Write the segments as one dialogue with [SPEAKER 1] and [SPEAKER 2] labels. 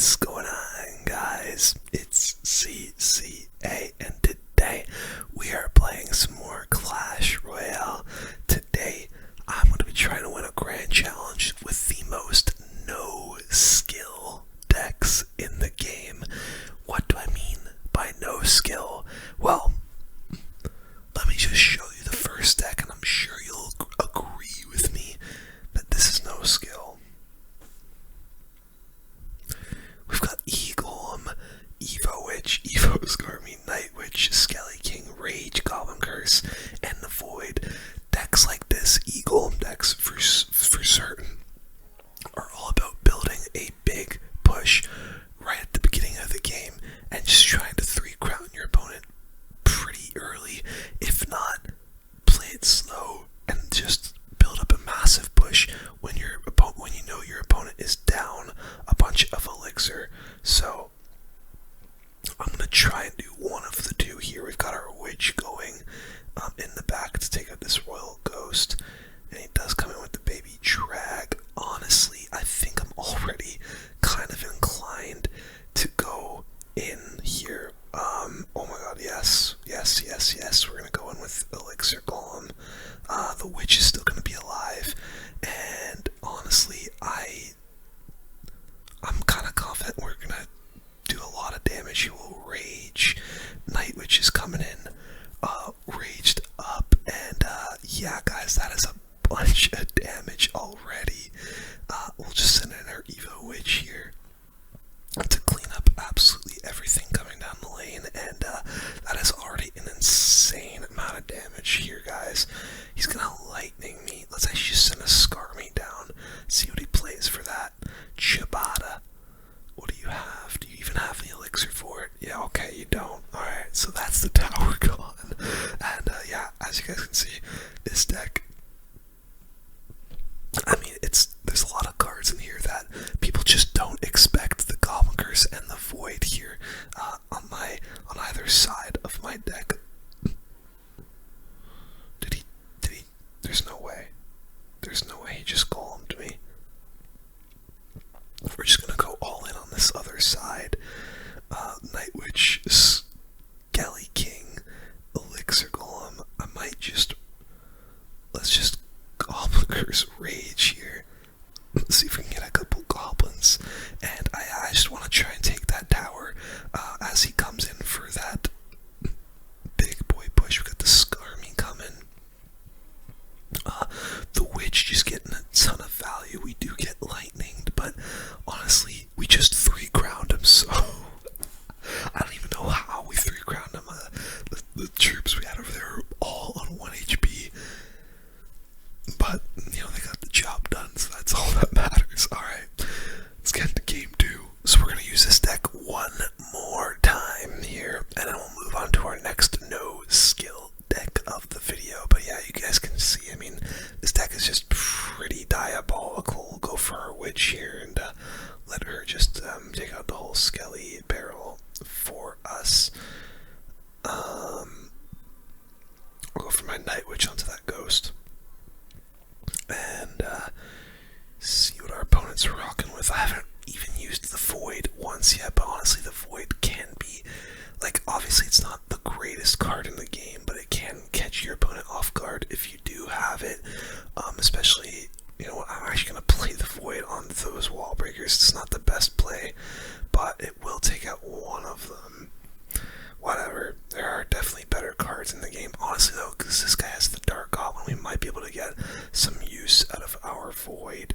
[SPEAKER 1] What's going on, guys? It's CCA, and today we are playing some more Clash Royale. Today, I'm going to be trying to win a grand challenge with the most no-skill decks in the game. What do I mean by no skill? Well, let me just show you the first deck, and I'm sure you'll agree with me that this is no skill. We've got Eagle, Evo Witch, Evo Skarmy, Night Witch, Skelly King, Rage, Goblin Curse, and the Void. Decks like this, Eagle decks for certain, are all about building a big push right at the beginning of the game and just trying to 3-crown your opponent pretty early. If not, play it slow and just build up a massive push when you know your opponent is down a bunch of elixir. So I'm gonna try and do one of the two here. We've got our witch going in the back to take out this royal ghost, and he does come in with the baby drag. Honestly, I think I'm already kind of inclined to go in here. Oh my god, yes. We're gonna go in with elixir golem. The witch is still gonna be alive, and honestly, I'm kind of confident we're gonna do a lot of damage. He will rage. Night Witch is coming in, raged up, and yeah, guys, that is a bunch of damage already. We'll just send in our Evo Witch here to clean up absolutely everything coming down the lane, and that is already an insane amount of damage here, guys. He's gonna lightning me. Let's actually just send a Skarmy down, see what he plays for that. Ciabatta, what do you have? Do you even have the elixir for it? Yeah, okay, you don't. Alright, so that's the tower gone. And yeah, as you guys can see, this deck, I mean, there's a lot of cards in here that people just don't expect. The Goblin Curse and the Void here on either side of my deck. Did he? There's no way. There's no way he just golemed me. We're just gonna go all in on this other side. Night Witch, Skelly King, Elixir Golem. Let's just Goblin Curse Rage here. Let's see if we can get a couple goblins. And I just want to try and take that tower as he comes in for that big boy push. We got the Skarmy coming. The Witch just getting a ton of value. We do get lightninged, but honestly, we just 3-crowned him, so I don't even know how we 3-crowned him. The troops we had over there were all on 1 HP, but you know, they got the job done, so that's all that matters. Alright, let's get into game 2. So we're going to use this deck one more time here, and then we'll move on to our next no skill deck of the video. But yeah, you guys can see, I mean, this deck is just pretty diabolical. We'll go for our witch here and let her just take out the whole skelly barrel for us. I'll go for my Night Witch onto that ghost and see what our opponents are rocking with. I haven't even used the Void once yet, but honestly, the Void can be, like, obviously it's not the greatest card in the game, but it can catch your opponent off guard if you do have it. Especially, you know, I'm actually going to play the Void on those wall breakers. It's not the best play, but it will take out one of them. Whatever, there are definitely better cards in the game. Honestly though, because this guy has the Dark Goblin, we might be able to get some use out of our Void.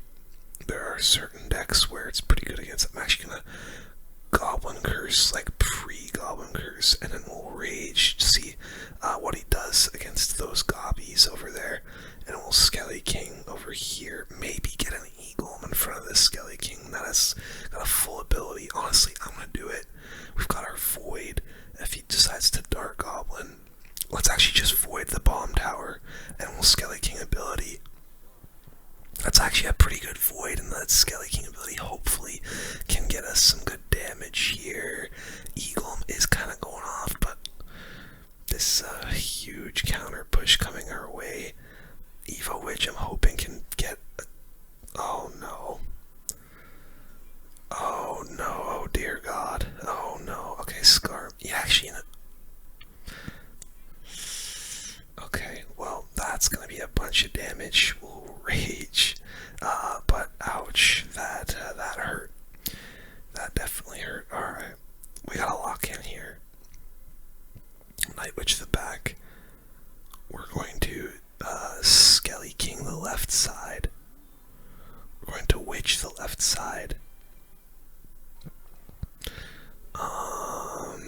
[SPEAKER 1] There are certain decks where it's pretty good against. I'm actually going to Goblin Curse, like pre-Goblin Curse, and then we'll Rage to see what he does against those gobbies over there. And we'll Skelly King over here, maybe get an Eagle in front of this Skelly King that has got a full ability. Honestly, I'm going to do it. We've got our Void. If he decides to Dark Goblin, let's actually just Void the bomb tower, and we'll Skelly King ability. That's actually a pretty good Void, and that Skelly King ability hopefully can get us some good damage here. Eagle is kind of going off, but this huge counter push coming our way. Evo Witch, I'm hoping, can get. Oh no. Oh no. Ouch, that hurt. That definitely hurt. Alright, we gotta lock in here. Night Witch the back. We're going to Skelly King the left side. We're going to Witch the left side. Oh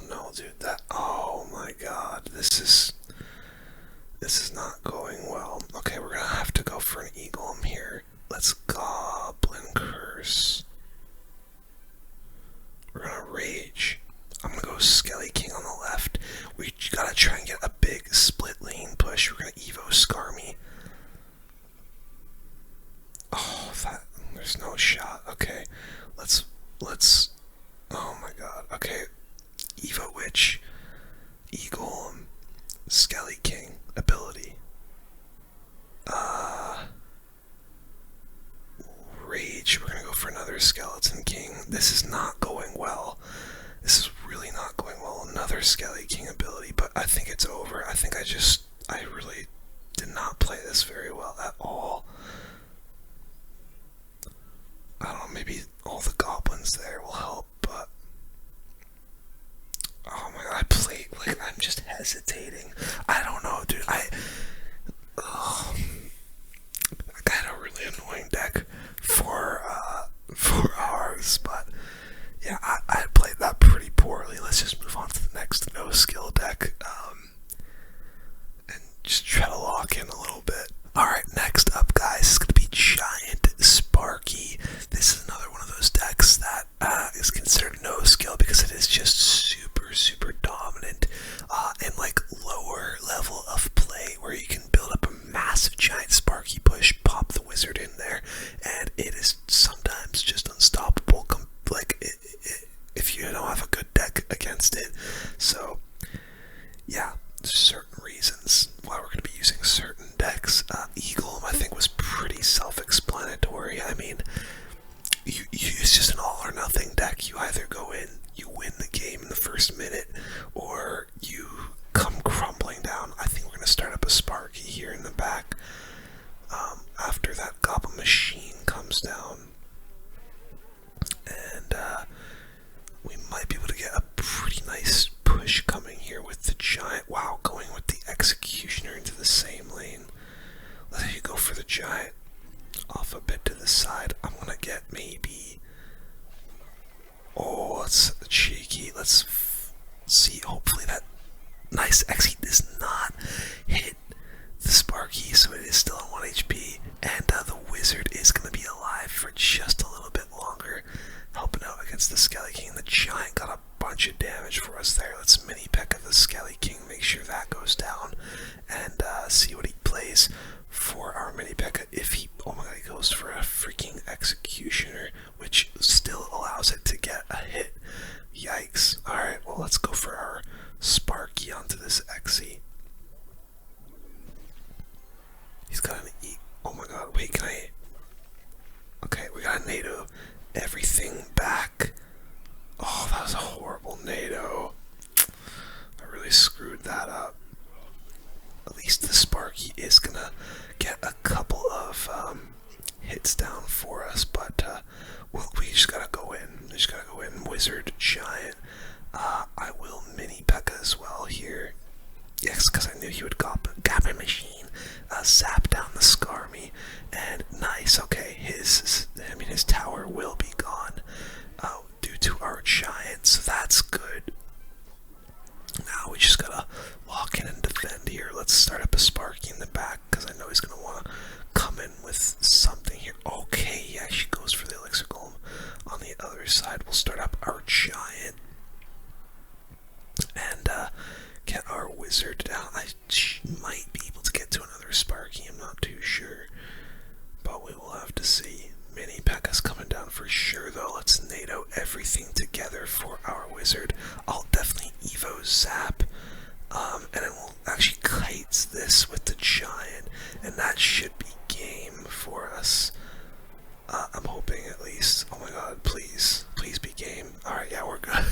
[SPEAKER 1] no, dude, oh my god, this is not going well. Okay, we're gonna have to go for an Eagle here. Let's Goblin Curse. We're gonna Rage. I'm gonna go Skelly King on the left. We gotta try and get a big split lane push. We're gonna Evo Skarmy. Oh, there's no shot. Okay, let's, oh my god. Okay, Evo Witch, Eagle, Skelly King ability. Rage. We're gonna go for another Skeleton King. This is not going well. This is really not going well. Another Skelly King ability, but I think it's over. I think I really did not play this very well at all. I don't know, maybe all the goblins there will help, but oh my god, I'm just hesitating. I don't know, dude. I got a really annoying deck for ours, but yeah, I played that pretty poorly. Let's just move on to the next no skill deck, and just try to lock in a little bit. Alright, next up, guys, is gonna be Giant Sparky. This is another one of those decks that is considered no skill because it is just super dominant and like lower level of play, where you can build up a massive Giant Sparky push, pop the wizard in there, and it is sometimes just unstoppable. If you don't have a good deck against it. So yeah, there's certain reasons why we're going to be using certain decks. Eagle, I think, was pretty self-explanatory. I mean, it's just an all or nothing deck. You either go in, you win the game in the first minute, or you come crumbling down. I think we're going to start up a Sparky here in the back. After that Goblin Machine comes down, and we might be able to get a pretty nice push coming here with the Giant. Wow, going with the Executioner into the same lane. Let's go for the Giant off a bit to the side. I'm gonna get maybe, oh, it's cheeky. Let's see, hopefully that nice Execute does not hit the Sparky, so it is still on 1 HP, and the Wizard is gonna be alive for just a little bit longer, helping out against the Skelly King. The Giant got a bunch of damage for us there. Let's mini P.E.K.K.A the Skelly King, make sure that goes down, and see what he plays for our mini P.E.K.K.A. If he, oh my god, he goes for a freaking Executioner, which still allows it to get a hit. Yikes. Alright, well, let's go for our Sparky onto this Exy. He's got an E. Oh my god, wait, can I? Okay, we got a NATO. Everything back. Oh, that was a horrible NATO. I really screwed that up. At least the Sparky is gonna get a couple of hits down for us, but we just gotta go in. We just gotta go in. Wizard, Giant. I will mini P.E.K.K.A as well here. Yes, because I knew he would Goblin Machine, zap down the Skarmy, and nice. Okay, his tower will be gone due to our Giant, so that's good. Now we just gotta lock in and defend here. Let's start up a Sparky in the back, because I know he's gonna want to come in with something here. Okay, he actually goes for the Elixir Golem. On the other side, we'll start up our Giant and get our Wizard down. I might be able to get to another Sparky, I'm not too sure, but we will have to see. Mini P.E.K.K.A's coming down for sure, though. Let's NATO everything together for our Wizard. I'll definitely Evo Zap, and then we'll actually Kites this with the Giant, and that should be game for us. I'm hoping, at least. Oh my god, please be game. Alright, yeah, we're good.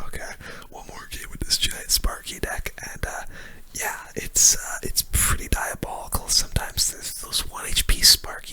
[SPEAKER 1] Okay, one more game with this Giant Sparky deck, and yeah, it's pretty diabolical. Sometimes there's those 1 HP Sparky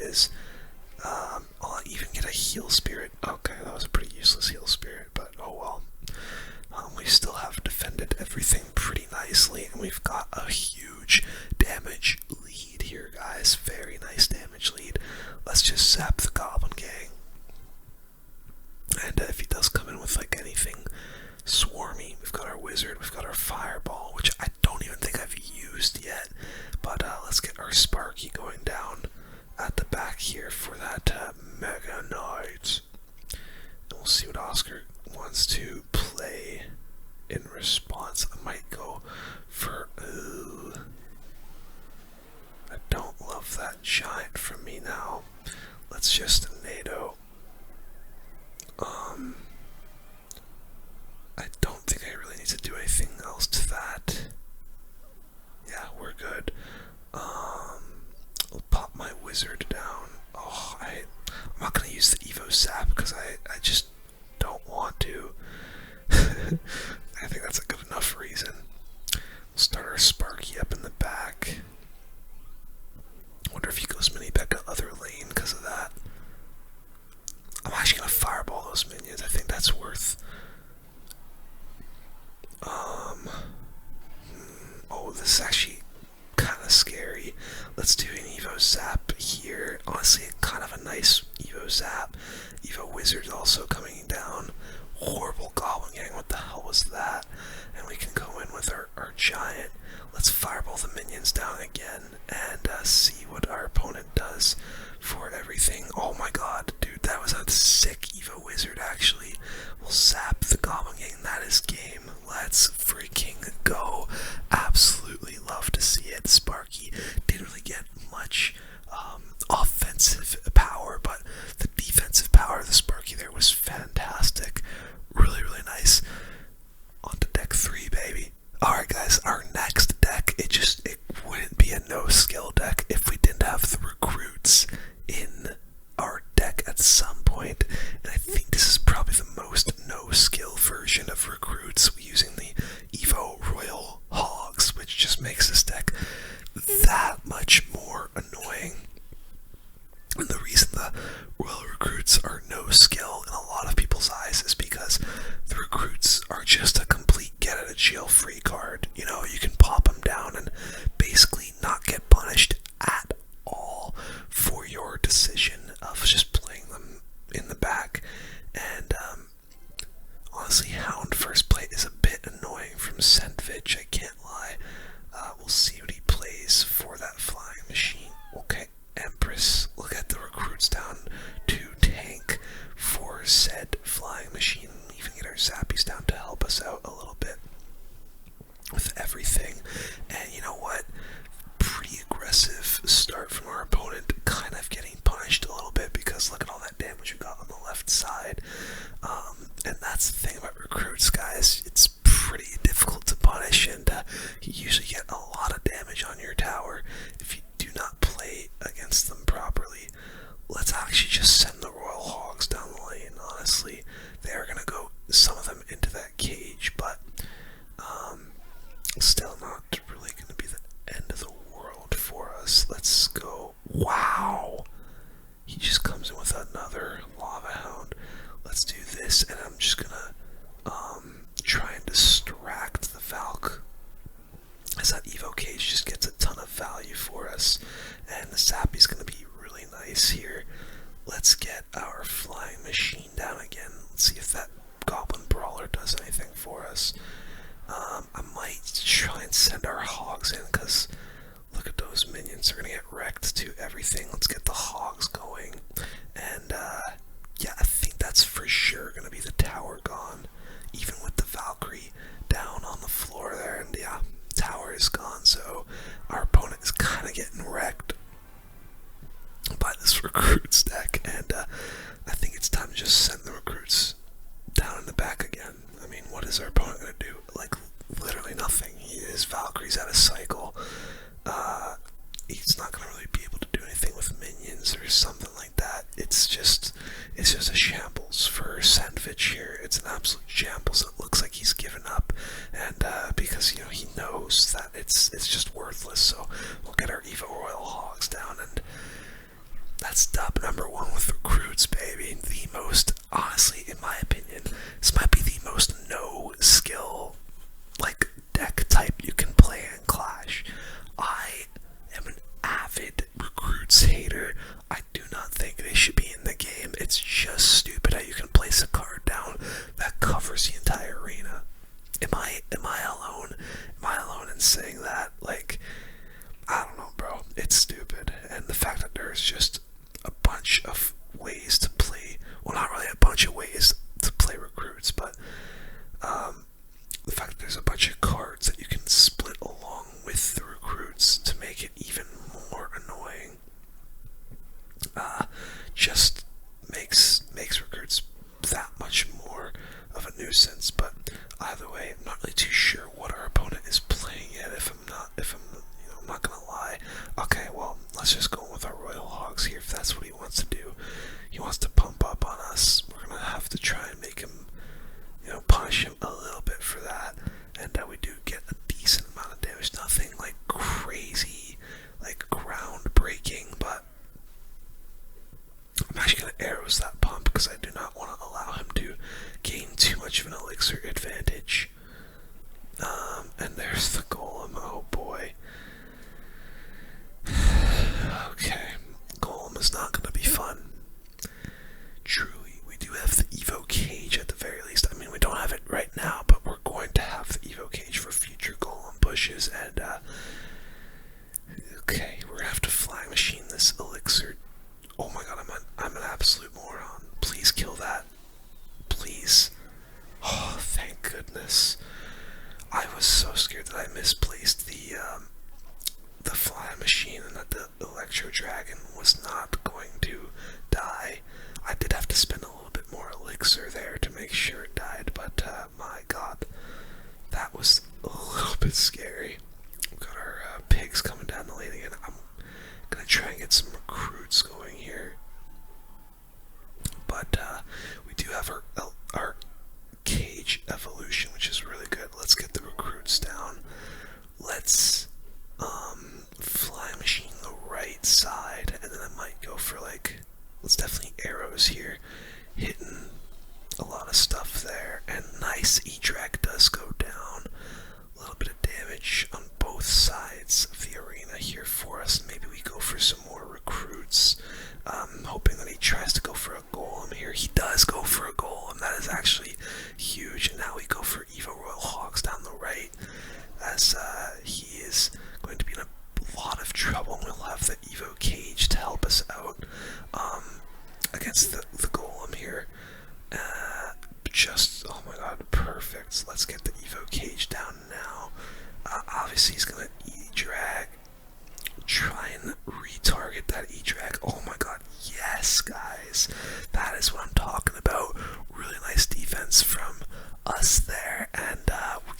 [SPEAKER 1] is. I'll even get a heal spirit. Okay, that was a pretty useless heal spirit, but oh well. We still have defended everything pretty nicely, and we've got a huge damage lead here, guys. Very nice damage lead. Let's just zap the Goblin Gang. And if he does come in with like anything swarmy, we've got our Wizard, we've got our Fireball, which I don't even think I've used yet. But let's get our Sparky going down at the back here for that Mega Knight. And we'll see what Oscar wants to play in response. I might go for I don't love that giant from me now. Let's just NATO. I don't think I really need to do anything else to that. Yeah, we're good. I'll pop my Wizard down. Oh, I'm not gonna use the Evo Zap because I just don't want to. I think that's a good enough reason. We'll start our Sparky up in the back. Wonder if he goes mini Becca other lane because of that. I'm actually gonna fireball those minions. I think that's worth. Oh, this is actually kind of scary. Let's do an Evo Zap here. Honestly, kind of a nice Evo Zap. Evo Wizard also coming down. Horrible Goblin Gang, what the hell was that? And we can go in with our giant. Let's fireball the minions down again and see what our opponent does for everything. Oh my god, dude, that was a sick Evo Wizard actually. We'll zap the Goblin Gang. That is game. Let's freaking go. Absolutely love to see it. Sparky didn't really get much offensive power, but the defensive power of the Sparky there was fantastic. Really, really nice. On to deck 3, baby. Alright guys, our next deck, it wouldn't be a no-skill deck if we didn't have the recruits in our deck at some point. And I think this is probably the most no-skill version of recruits using the Evo Royal Hogs, which just makes this deck that much more annoying. And the reason the Royal Recruits are no skill in a lot of people's eyes is because the recruits are just a complete get out of jail free card. You know, you can pop them down and basically not get punished at all for your decision of just playing them in the back. And honestly, Hound first plate is a bit annoying from Sentvich, I can't lie. We'll see what he plays for that flying machine. Okay, Empress, look at the recruits down to tank for said flying machine. Even get our Zappies down to help us out a little bit with everything. And you know what? Pretty aggressive start from our opponent, kind of getting punished a little bit because look at all that damage we got on the left side. And that's the thing about recruits, guys. It's pretty difficult to punish, and you usually get a lot of damage on your tower if you do not play against them properly. Let's actually just send the Royal Hogs down the lane, honestly. They are going to go, some of them, into that cage, but still not really going to be the end of the world for us. Let's go. Wow! He just comes in with another Lava Hound. Let's do this, and I'm just going to try and distract the Valk, as that Evo cage just gets a ton of value for us, and the Zappy's going to be really nice here. Let's get our flying machine down again. Let's see if that Goblin Brawler does anything for us. I might try and send our Hogs in, because look at those minions. They're going to get wrecked to everything. Let's get the Hogs going. And yeah, I think that's for sure going to be the tower gone, even with the Valkyrie down on the floor there. And yeah, tower is gone, so our opponent is kind of getting wrecked by this recruits deck, and I think it's time to just send the recruits down in the back again. I mean, what is our opponent going to do? Like, literally nothing. His Valkyrie's out of cycle. He's not going to really be able to do anything with minions or something like that. It's just a shambles for Sandvich here. It's an absolute shambles. It looks like he's given up, and because, you know, he knows that it's just worthless. So we'll get our Evo Royal Hogs down, and that's That's dub number one with recruits, baby. The most, honestly, in my opinion, this might be the most no skill like deck type you can play in Clash. I am an avid recruits hater. I do not think they should be in the game. It's just stupid how you can place a card down that covers the entire arena. Am I alone? Am I alone in saying that? Like, I don't know, bro. It's stupid. And the fact that there's just a bunch of ways to play, well, not really a bunch of ways to play recruits, but the fact that there's a bunch of cards that you can split along with the recruits to make it even more annoying, just makes recruits that much more of a nuisance. But either way, I'm not really too sure what our opponent is playing yet. I'm not gonna lie. Okay, well, let's just go with our Royal Hogs here if that's what he wants to do. He wants to pump up on us. We're gonna have to try and make him, punish him a little bit for that. And we do get a decent amount of damage. Nothing like crazy, like groundbreaking, but I'm actually gonna arrows that pump because I do not want to allow him to gain too much of an elixir advantage. And there's the golem. Oh boy. Okay, golem is not gonna be fun. Truly, we do have the Evo cage at the very least. I mean, we don't have it right now, but we're going to have the Evo cage for future golem pushes. And okay, we're gonna have to flying machine this elixir. Oh my god, I'm an absolute moron. Please kill that. Please. Oh, thank goodness. I was so scared that I misplaced the flying machine and that the Electro Dragon was not going to die. I did have to spend a little bit more elixir there to make sure it died, but my god, that was a little bit scary. We've got our pigs coming down the lane again. I'm gonna try and get some recruits going here, but we do have our cage evolution, which is really good. Let's get the recruits down. Let's fly machine the right side, and then I might go for let's definitely arrows here, hitting a lot of stuff there. And nice, E-Drag does go down. A little bit of damage on both sides of the arena here for us. Maybe we go for some more recruits. Hoping that he tries to go for a golem here. He does go for a golem. That is actually huge. And now we go for Evo Royal Hogs down the right, as he is going to be in a lot of trouble. We'll have the Evo cage to help us out against the golem here. Oh my god, perfect. Let's get the Evo cage down now. Obviously he's gonna E-Drag. Try and retarget that E-Drag. Oh my god, yes, guys. That is what I'm talking about. Really nice defense from us there. And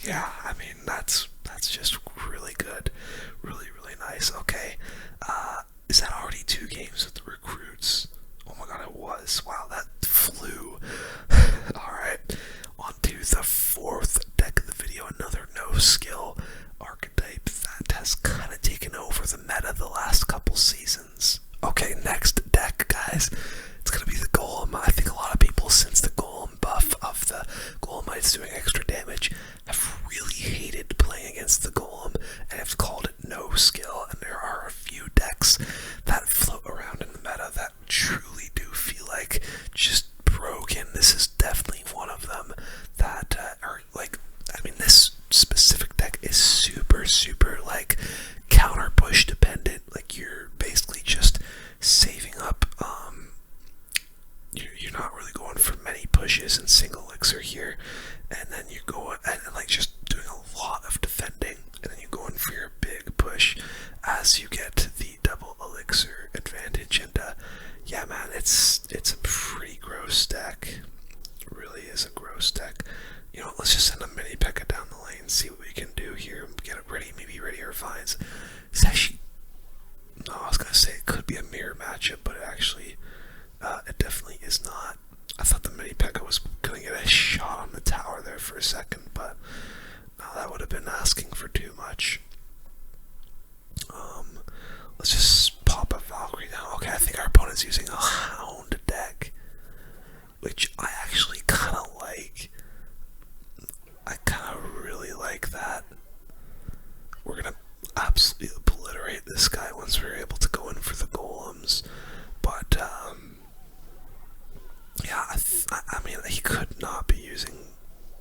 [SPEAKER 1] yeah, I mean, that's just really good. Really, really nice. Okay. Is that already 2 games with the recruits? Oh my god, it was. Wow, that flew. Alright, on to the 4th deck of the video. Another no-skill archetype that has kind of taken over the meta the last couple seasons. Okay, next deck, guys. It's gonna be the Golem. I think a lot of people, since the Golem buff of the Golemites doing extra damage, have really hated playing against the Golem and have called it no skill. And there are a few decks that float around in the meta that truly do feel like just broken. This is definitely one of them that are this specific deck is super counter push dependent. Like, you're basically just saving up. You're not really going for many pushes in single elixir here, and then you go and just doing a lot of defending, and then you go in for your big push as you get the double elixir advantage. And yeah, man, it's a pretty gross deck. It really is a gross deck. Let's just send a mini P.E.K.K.A down the lane, see what we can do here, get it ready, maybe ready our vines. It's actually, no, I was gonna say it could be a mirror matchup, but it definitely is not. I thought the mini P.E.K.K.A was gonna get a shot on the tower there for a second, but no, that would have been asking for too much. Let's just pop a Valkyrie down. Okay, I think our opponent is using a Hound deck, which I actually kind of like. I kind of really like that. We're gonna absolutely obliterate this guy once we're able to go in for the golems. But, yeah, I mean, he could not be using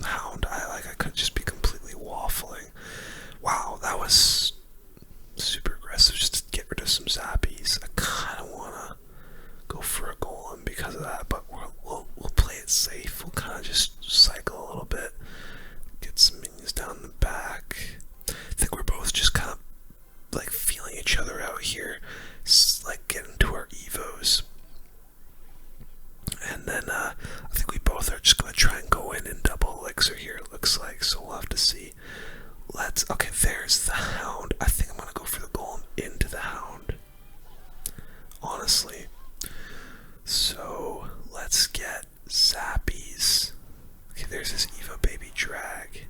[SPEAKER 1] Hound. I could just be completely waffling. Wow, that was super aggressive just to get rid of some zappies. I kind of want to go for a golem because of that, but we'll play it safe. We'll kind of just cycle a little bit, get some minions down the back. I think we're both just kind of like feeling each other out here, like getting to our evos. And then I think we both are just going to try and go in double elixir here, it looks like, so we'll have to see. Okay, there's the Hound. I think I'm going to go for the golem into the Hound, honestly. So let's get zappies. Okay, there's this Evo Baby Drag.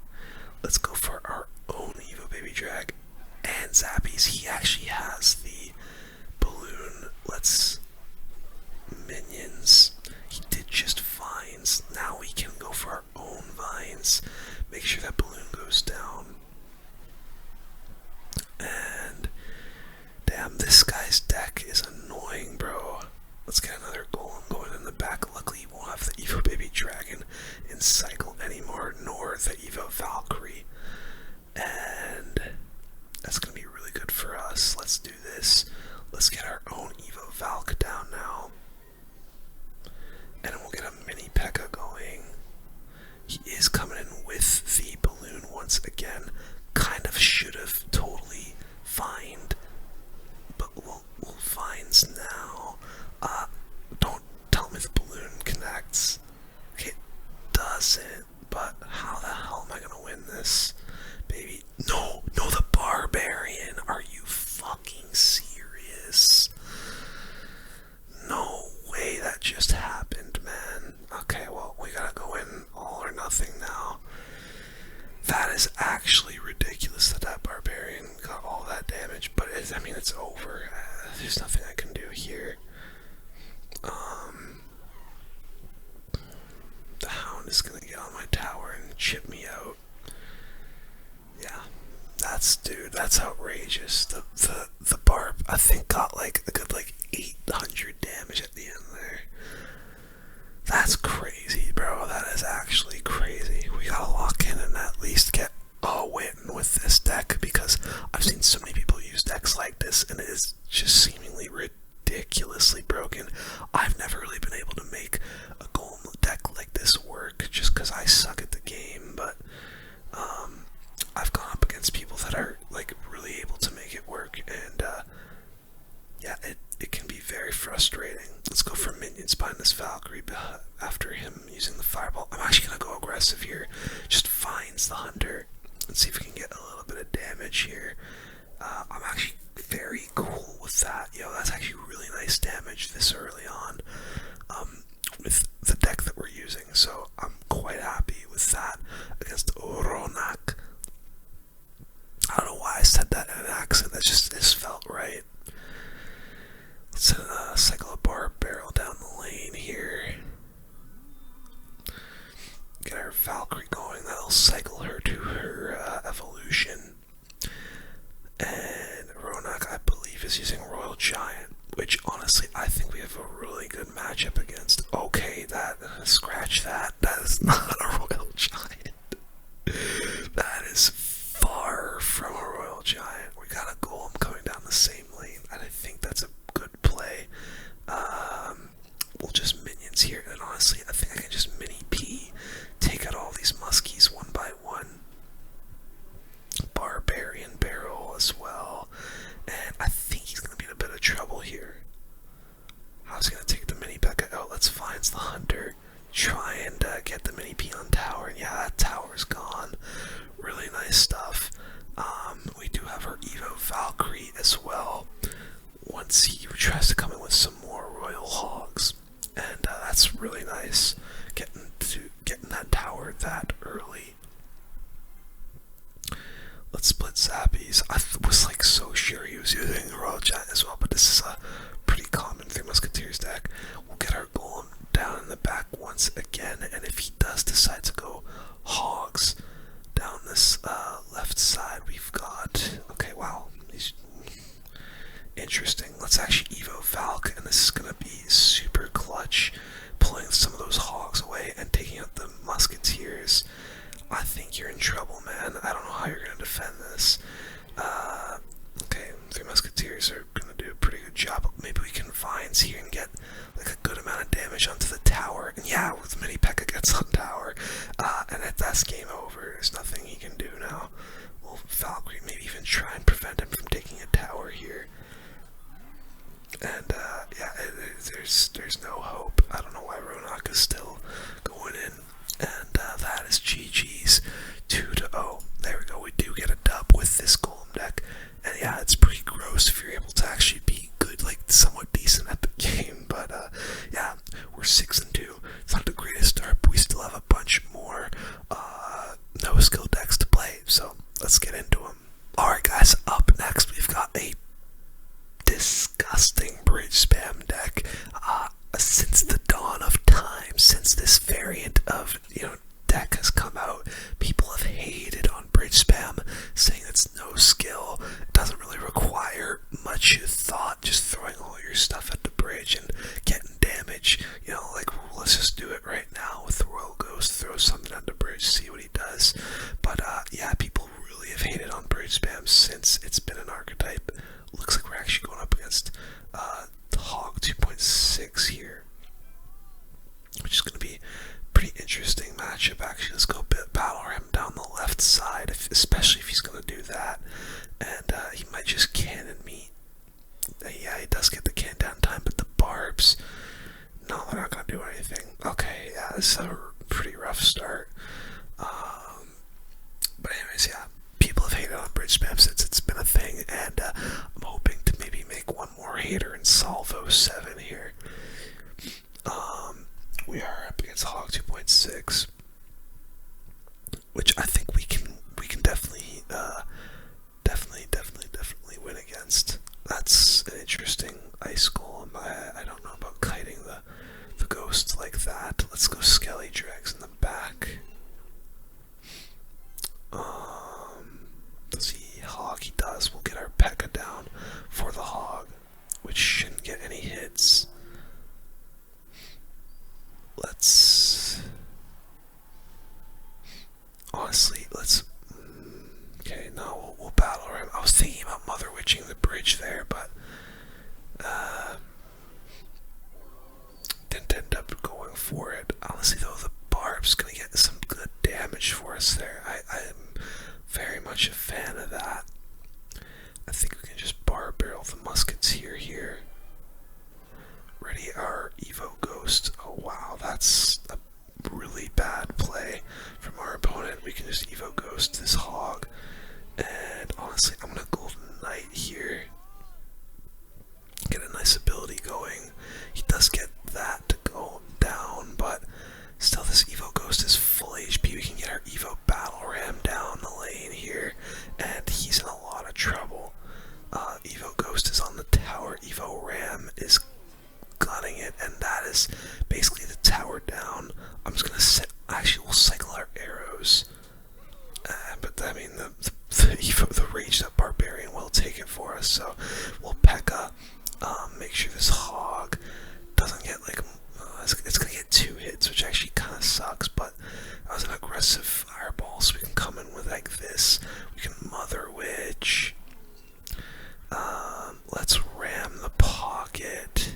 [SPEAKER 1] Let's go for our own Evo Baby Drag and zappies. He actually has the balloon. Let's minions. He did just vines. Now we can go for our own vines. Make sure that balloon goes down. And damn, this guy's deck is annoying, bro. Let's get another golem going in the back. Luckily, we won't have the Evo Baby Dragon in cycle anymore, nor the Evo Valkyrie. And that's going to be really good for us. Let's do this. Let's get our own Evo Valk down now. And then we'll get a mini P.E.K.K.A going. He is coming in with the balloon once again. Kind of should have totally fined, but we'll fines now. Don't tell me the balloon connects. Okay, it doesn't, but how the hell am I gonna win this, baby? No, the barbarian. Are you fucking serious? No way that just happened, man. Okay, well, we gotta go in all or nothing now. That is actually ridiculous that barbarian got all that damage, but I mean, it's over. There's nothing I can do here. The Hound is gonna get on my tower and chip me out. Yeah, that's outrageous. The barb, I think, got like a good 800 damage at the end there. That's crazy, bro. That is actually crazy. We gotta lock in and at least get a win with this deck, because I've seen so many people use decks like this and it is just seemingly ridiculously broken. I've never really been able to make a golem deck like this work just because I suck at the game, but I've gone up against people that are really able to make it work, and yeah, it can be very frustrating. Let's go for minions behind this Valkyrie after him using the fireball. I'm actually gonna go aggressive here. Just finds the hunter and see if we can get a little bit of damage here. I'm actually very cool with that. That's actually really nice damage this early on with the deck that we're using. So I'm quite happy with that against Ronak. I don't know why I said that in an accent. That just felt right. Let's cycle a bar barrel down the lane here. Get our Valkyrie going. That'll cycle her to her evolution. And Ronak, I believe, is using Royal Giant, which honestly I think we have a really good matchup against. Okay, scratch that. That is not a Royal Giant. That is far from a Royal Giant. We got a golem coming down the same lane, and I think that's a good play. We'll just minions here, and honestly, I think I can just mini P, take out all these muskies one by one. Barbarian barrel as well, and I think he's gonna be in a bit of trouble here. How's he gonna take the mini P.E.K.K.A out? Let's find the hunter, try and get the mini P on tower, and yeah, that tower's gone. Really nice stuff. We do have our Evo Valkyrie as well. Once he tries to come in with some more Royal Hogs, and that's really nice. Getting that tower that early. Let's split zappies. I was so sure he was using the Royal Giant as well, but this is a pretty common 3 Musketeers there's no hope. I don't know why Ronak is still going in, and that is GG's 2-0. There we go. We do get a dub with this Golem deck, and yeah, it's pretty gross if you're able to actually be good, like somewhat decent at the game. But yeah, we're 6-2. It's not the greatest start, but we still have a bunch more no skill decks to play. So let's get into them. All right, guys. Up next, we've got a disgusting bridge spam deck. Since the dawn of time, since this variant of deck has come out, people have hated on bridge spam, saying it's no skill. It doesn't really require much thought, just throwing all your stuff at the bridge and getting damage. Like, let's just do it right now with the Royal Ghost, throw something at the bridge, see what he does. But yeah, people really have hated on bridge spam since it's been an archetype. Looks like we're actually going up against Hog 2.6 here, which is going to be a pretty interesting matchup. Actually, let's go battle him down the left side, especially if he's going to do that. And he might just cannon me. Yeah, he does get the can down time, but the barbs, no, they're not going to do anything. Okay, yeah, this is a pretty rough start. But anyways, yeah, people have hated on bridge spam since it's been a thing, and I'm hoping to maybe make one more hater in Salvo 7 here. We are up against Hog 2.6, which I think we can definitely definitely win against. That's an interesting ice golem. I don't know about kiting the ghost like that. Let's go Skelly Dregs in the back. Let's see, Hog, he does. We'll get our P.E.K.K.A down for the Hog, which shouldn't get any hits. Okay, no, we'll battle him. I was thinking about Mother Witching the bridge there, but didn't end up going for it. Honestly, though, the barb's gonna get some good damage for us there. I'm very much a fan of that. I think we can just barb barrel the musketeer here. Ready our Evo Ghost. Oh wow, that's a really bad play from our opponent. We can just Evo Ghost this Hog. And honestly, I'm gonna Golden Knight here. Get a nice ability going. He does get that to go down, but still this Evo Ghost is full HP. We can get our Evo Battle Ram down the lane here, and he's in a lot of trouble. Evo Ghost is on the tower. Evo Ram is gunning it, and that is basically the tower down. I'm just gonna set. Actually, we'll cycle our arrows, but I mean the raged up barbarian will take it for us. So we'll P.E.K.K.A. Make sure this Hog doesn't get like it's gonna get 2 hits, which actually kind of sucks. But that was an aggressive fireball, so we can come in with like this. We can Mother Witch. Let's ram the pocket.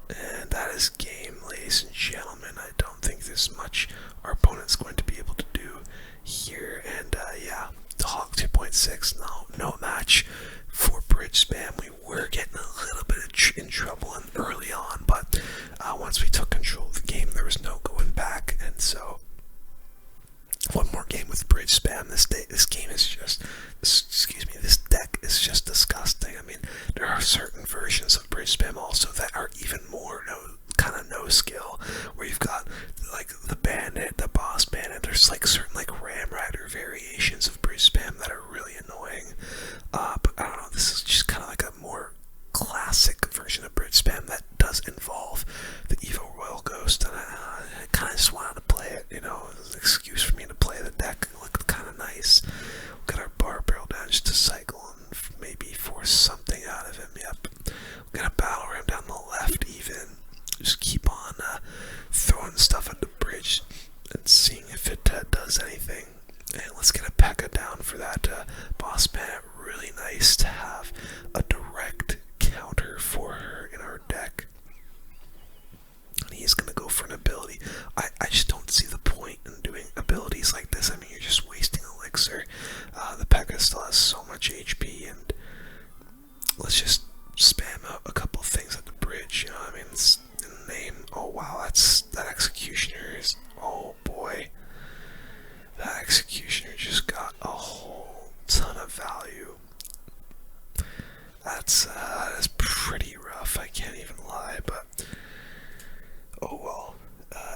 [SPEAKER 1] And that is game, ladies and gentlemen. I don't think there's much our opponent's going to be able to do here. And yeah, the Hog 2.6, no match for bridge spam. We were getting a little bit in trouble early on, but once we took control of the game, there was no going back. And so, one more game with bridge spam. This game is just, this deck is just disgusting. I mean, there are certain versions of bridge spam also that are even more no skill, where you've got like the bandit, the boss bandit. There's like certain like ram rider variations of bridge spam that are really annoying. But I don't know. This is just kind of like a more classic version of bridge spam that does involve the Evo Royal Ghost, and I kind of just wanted to play it. It was an excuse for me to play the deck. It looked kind of nice. We'll get our bar barrel down just to cycle and maybe force something out of him. Yep. We're gonna battle ram down the left even. Just keep on throwing stuff at the bridge and seeing if it does anything. And let's get a P.E.K.K.A down for that boss bandit. Really nice to have a direct counter for her in our deck. And he's gonna go for an ability. I just don't see the point in doing abilities like this. I mean, you're just wasting elixir. The P.E.K.K.A still has so much HP, and let's just spam out a couple things at the bridge. Oh well,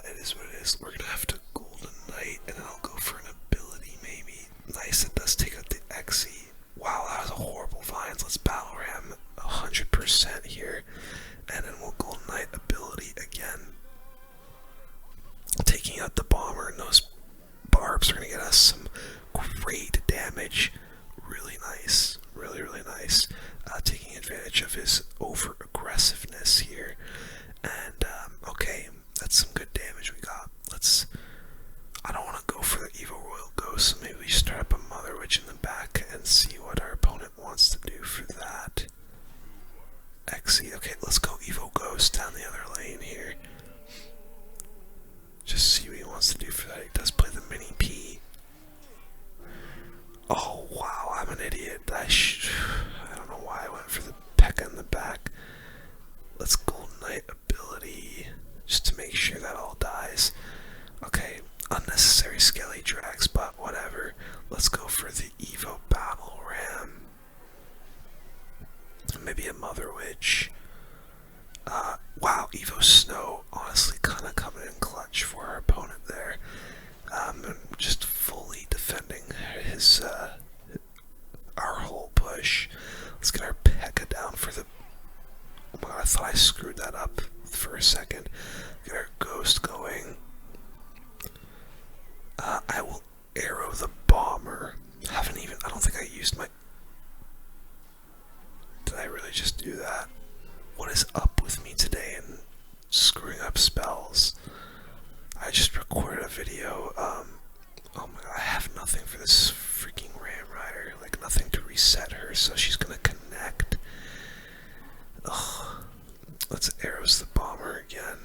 [SPEAKER 1] it is what it is. We're gonna have to Golden Knight, and then I'll go for an ability maybe. Nice, it does take out the Xe. Wow, that was a horrible Vines. Let's Battle Ram 100% here, and then we'll Golden Knight ability again. Taking out the Bomber, and those barbs are gonna get us some great damage. Really nice, really nice. Taking advantage of his over aggressiveness here, and okay, that's some good damage we got. I don't want to go for the Evo Royal Ghost, so maybe we start up a Mother Witch in the back and see what our opponent wants to do for that. Xe, okay, let's go Evo Ghost down the other lane here. Just see what he wants to do for that. He does play the Mini P. Oh wow, I'm an idiot. I don't know why I went for the P.E.K.K.A in the back. Let's Golden Knight ability, just to make sure that all dies. Okay, unnecessary Skelly drags, but whatever. Let's go for the Evo Battle Ram. Maybe a Mother Witch. Wow, Evo Snow, honestly kind of coming in clutch for our opponent there. And just fully defending his, our whole push. Let's get our P.E.K.K.A down for the... Oh my god, I thought I screwed that up for a second. Get our Ghost going. I will arrow the Bomber. I don't think I used my... Did I really just do that? What is up with me today and screwing up spells? I just recorded a video, oh my god, I have nothing for this freaking Ram Rider, like nothing to reset her, so she's gonna connect. Ugh. Let's arrows the Bomber again,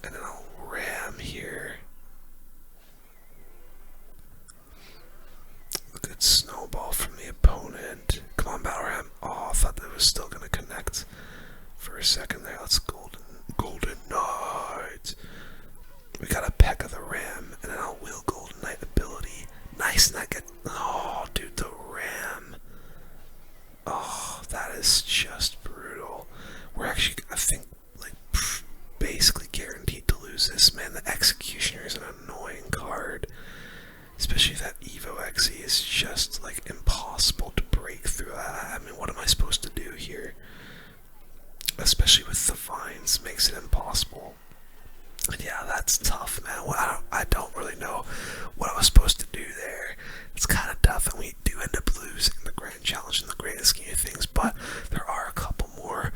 [SPEAKER 1] and then I'll Ram here. A good snowball from the opponent. Come on, Battle Ram. Oh, I thought that was still gonna connect for a second there. Let's Golden Knight. We got a P.E.K.K.A the Ram, and then I'll wheel Golden Knight ability. Nice, and that get... Oh, dude, the Ram. Oh, that is just brutal. We're actually, I think, like, basically guaranteed to lose this. Man, the Executioner is an annoying card. Especially that Evo Xe is just, like, impossible to break through. I mean, what am I supposed to do here? Especially with the Vines, makes it impossible. And yeah, that's tough, man. Well, I don't really know what I was supposed to do there. It's kind of tough, and we do end up losing the Grand Challenge in the greatest scheme of things, but there are a couple more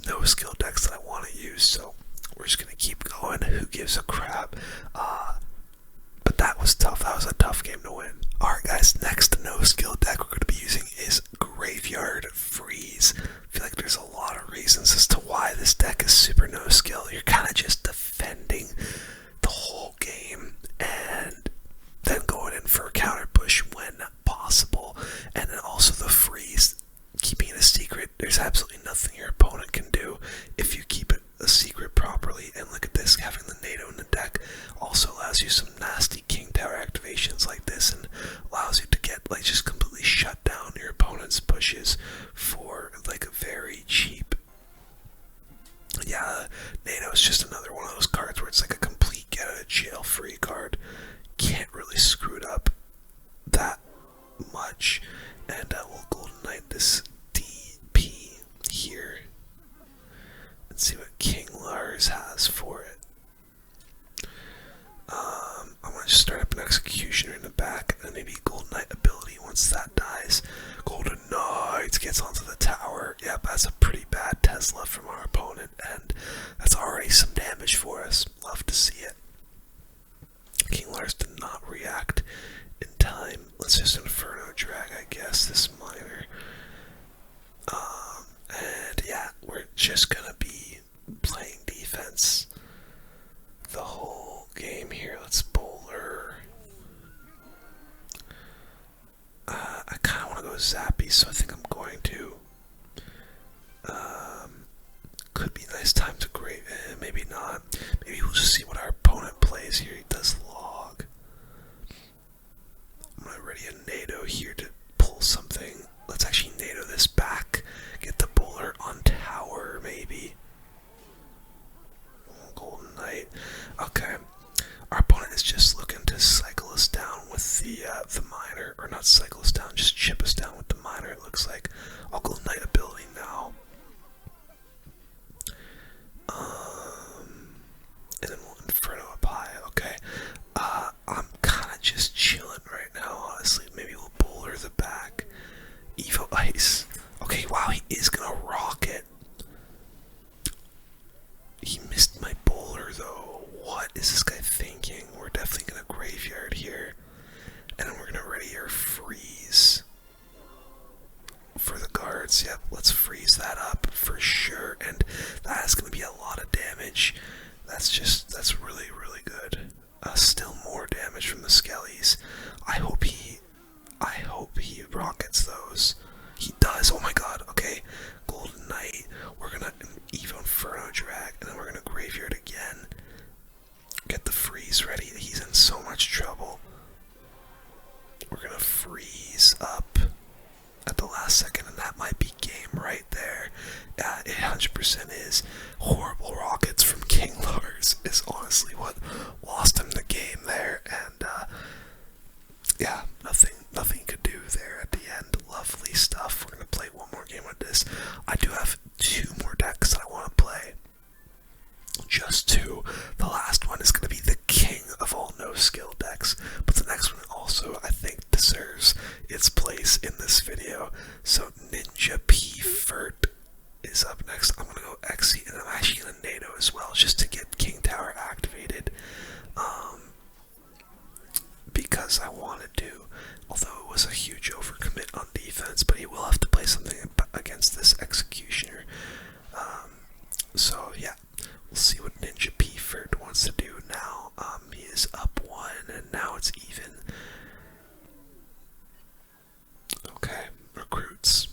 [SPEAKER 1] no-skill decks that I want to use, so we're just going to keep going. Who gives a crap? But that was tough. That was a tough game to win. Alright guys, next no-skill deck we're going to be using is Graveyard Freeze. I feel like there's a lot of reasons as to why this deck is super no-skill. You're kind of just defending the whole game and then going in for a counter push when possible. And then also the freeze, keeping it a secret. There's absolutely nothing your opponent can do if you keep it a secret properly. And look at this, having the NATO in the deck also allows you some nasty King Tower activations like this, and allows you to get, like, just completely shut down your opponent's pushes for, like, a very cheap. Yeah, NATO is just another one of those cards where it's like a complete get out of jail free card. Can't really screw it up that much. And we'll Golden Knight this DP here and see what King Lars has for it. I'm going to start up an Executioner in the back, and then maybe Golden Knight ability once that dies. Golden Knight gets onto the tower. Yep, that's a pretty bad Tesla from our opponent, and that's already some damage for us. Love to see it. King Lars did not react in time. Let's just Inferno drag, I guess, this minor. And yeah, we're just going to be playing defense the whole game here. Let's bowler. I kind of want to go Zappy, so I think I'm going to. Could be a nice time to grave. Maybe not. Maybe we'll just see what our opponent plays here. He does log. I'm gonna ready a NATO here to pull something. Let's actually NATO this back. Get the bowler on tower, maybe. And then we'll Inferno up high. Okay. I'm kind of just chilling right now, honestly. Maybe we'll bowler the back. Evo Ice. Okay, wow, he is gonna rock it. He missed my bowler though. What is this guy thinking? We're definitely gonna graveyard here. And then we're gonna ready our freeze for the guards. Yep, let's freeze that up for sure. And that is gonna be a lot of damage. That's really, really good. Still more damage from the skellies. I hope he rockets those. He does. Oh my god. Okay. Golden Knight. We're gonna Evo Inferno drag, and then we're gonna graveyard again. Get the freeze ready. He's in so much trouble. We're gonna freeze up at the last second, and that might be game right there. Yeah, it 100% is. Horrible rockets from King Lars is honestly what lost him the game there, and yeah, nothing you could do there at the end. Lovely stuff. We're gonna play one more game with this. I do have 2 more decks that I want to play. Just 2. The last one is gonna be the king of all no skill decks, but the next one also I think deserves its place in this video. So Ninja P Fert is up next. I'm gonna go Xe, and I'm actually gonna NATO as well, just to get King Tower activated. Because I wanted to, although it was a huge overcommit on defense, but he will have to play something against this Executioner. So yeah, we'll see what Ninja P Fert wants to do now. He is up 1, and now it's even. Okay, recruits.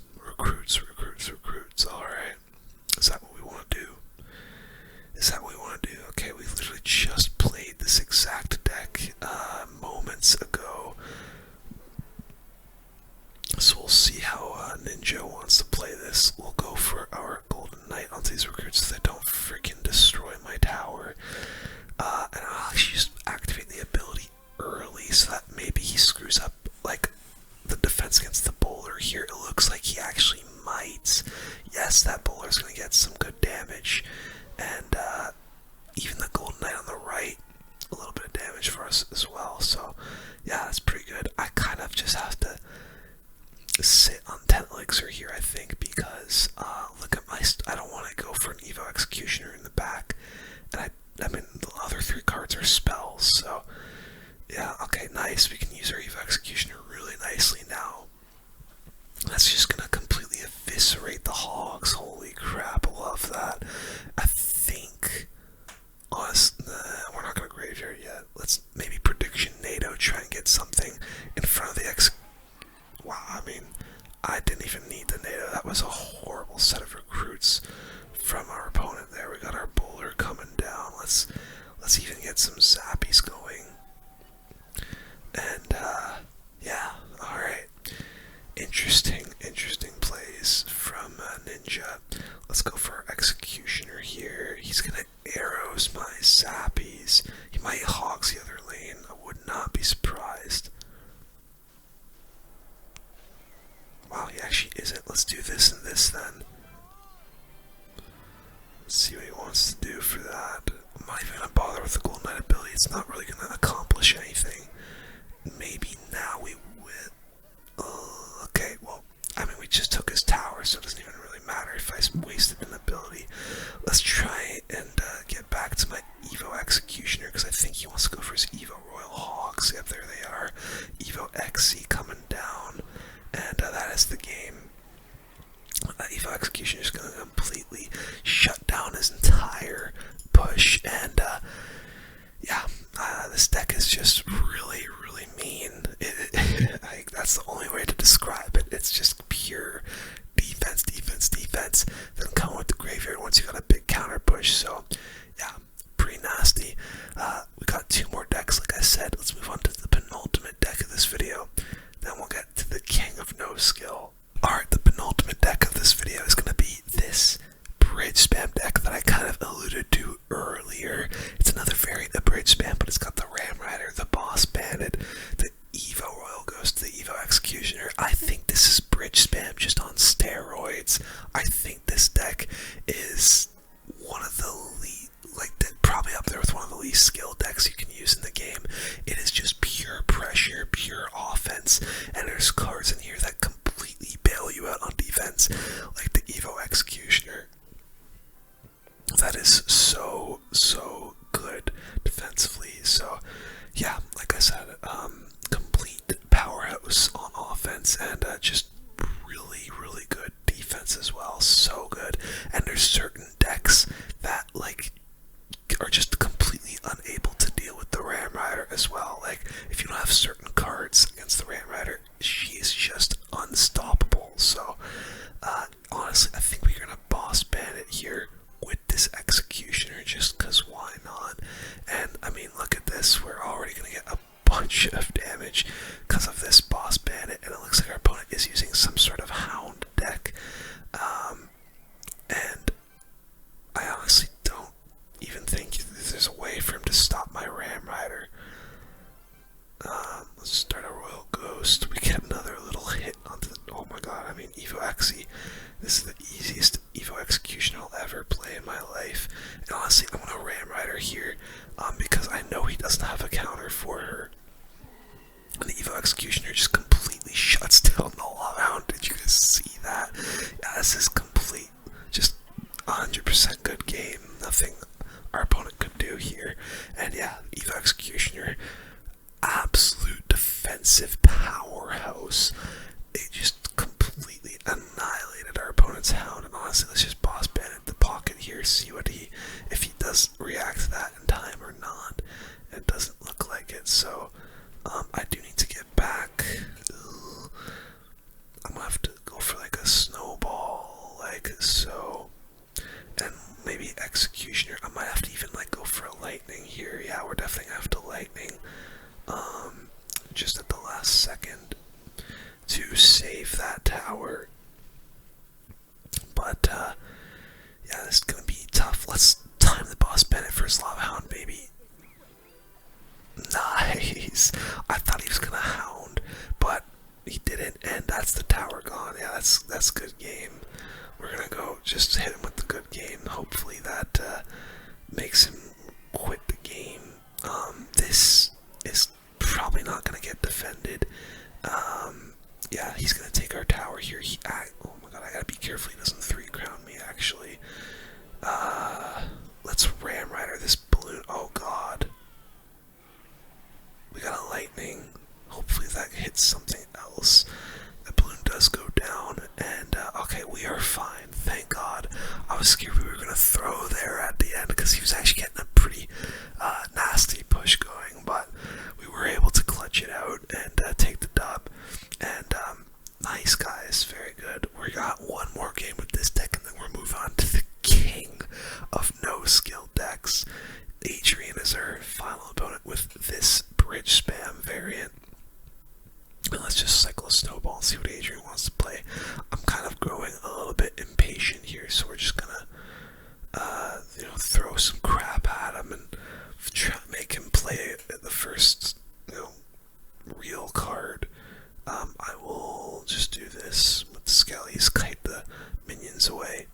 [SPEAKER 1] Alright. Is that what we want to do? Okay, we literally just played this exact deck moments ago. So we'll see how Ninja wants to play this. We'll go for our Golden Knight onto these recruits so they don't freaking destroy my tower. And I'll actually just activate the ability early so that maybe he screws up like the defense against the bowler here. It looks like he actually might. Yes, that bowler is going to get some good damage. And even the Golden Knight on the right, a little bit of damage for us as well. So yeah, that's pretty good. I kind of just have to sit on 10 elixir here, I think, because look at my I don't want to go for an Evo Executioner in the back, and I mean the other 3 cards are spells, so yeah. Okay, nice. We can use our Evo Executioner really nicely now. That's just gonna completely eviscerate the hogs. Holy crap, I love that. I think we're not gonna graveyard yet. Let's maybe prediction NATO, try and get something in front of the Wow, I mean, I didn't even need the NATO. That was a horrible set of recruits from our opponent there. We got our bowler coming down. Let's even get some zappies going. And yeah, alright. Interesting plays from Ninja. Let's go for our Executioner here. He's gonna arrows my zappies. He might hogs the other lane. I would not be surprised. Wow, he actually isn't. Let's do this and this then. Let's see what he wants to do for that. I'm not even gonna bother with the Golden Knight ability. It's not really gonna accomplish anything. Maybe now we will. Okay, well, I mean, we just took his tower, so it doesn't even really matter if I wasted an ability. Let's try and get back to my Evo Executioner, because I think he wants to go for his Evo Royal Hogs. Yep, there they are. Evo Xe coming down, and that is the game. Evo Executioner is going to completely shut down his entire push, and yeah, this deck is just really mean. That's the only way to describe it. It's just pure defense, then come with the graveyard once you got a big counter push. So yeah, pretty nasty. We got 2 more decks, like I said. Let's move on to the penultimate deck of this video, then we'll get to the king of no skill. Alright, the penultimate deck of this video is going to be this bridge spam deck that I kind of alluded to earlier. It's another variant of bridge spam, but it's got the Ram Rider, the Boss Bandit, the Evo Royal Ghost, the Evo Executioner. I think this is bridge spam just on steroids. I think this deck is one of the there's certain decks that like are just completely unable to deal with the Ram Rider as well. Like, if you don't have certain cards against the Ram Rider, she is just unstoppable. So, honestly, I think we're gonna boss ban it here with this Executioner, just because why not? And, I mean, look at this, we're already gonna get a bunch of damage because of this boss bandit, and it looks like our opponent is using some sort of Hound deck. And I honestly don't even think there's a way for him to stop my Ram Rider. Let's start a Royal Ghost. We get another little hit onto the. Oh my god, I mean, Evo Exy. This is the easiest Evo Execution I'll ever play in my life. And honestly, I'm gonna Ram Rider here because I know he doesn't have a counter for her. And the Evo Executioner just completely shuts down the Lava Hound. Did you guys see that? Yeah, this is complete. Just 100% good game. Nothing our opponent could do here. And yeah, Evo Executioner, absolute defensive powerhouse. It just completely annihilated our opponent's Hound. And honestly, let's just boss bandit the pocket here, see what if he does react to that in time or not. It doesn't look like it, so I do need to get back. I'm gonna have to go for like a snowball, like so. And maybe Executioner. I might have to even like go for a lightning here. Yeah, we're definitely gonna have to lightning. Just at the last second to save that tower. But yeah, this is gonna be tough. Let's time the boss bandit for his Lava Hound, baby. Nice. I thought he was gonna Hound, but he didn't, and that's the tower gone. Yeah, that's good game. We're gonna go just hit him with the good game. Hopefully that makes him quit the game. This is probably not gonna get defended. Yeah, he's gonna take our tower here. Oh my god, I gotta be careful he doesn't 3-crown me, actually. Let's Ram Rider this balloon. Oh god. We got a lightning. Hopefully that hits something else. The balloon does go down, and okay, we are fine. Thank God. I was scared we were gonna throw there at the end because he was actually getting a pretty nasty push going, but we were able to clutch it out and take the dub. And nice, guys, very good. We got one more game with this deck, and then we're moving on to the king of no skill decks. Adrian is our final opponent with this bridge spam variant. And let's just cycle a snowball and see what Adrian wants to play. I'm kind of growing a little bit impatient here, so we're just gonna, throw some crap at him and try to make him play the first, real card. I will just do this with the Skellies, kite the minions away,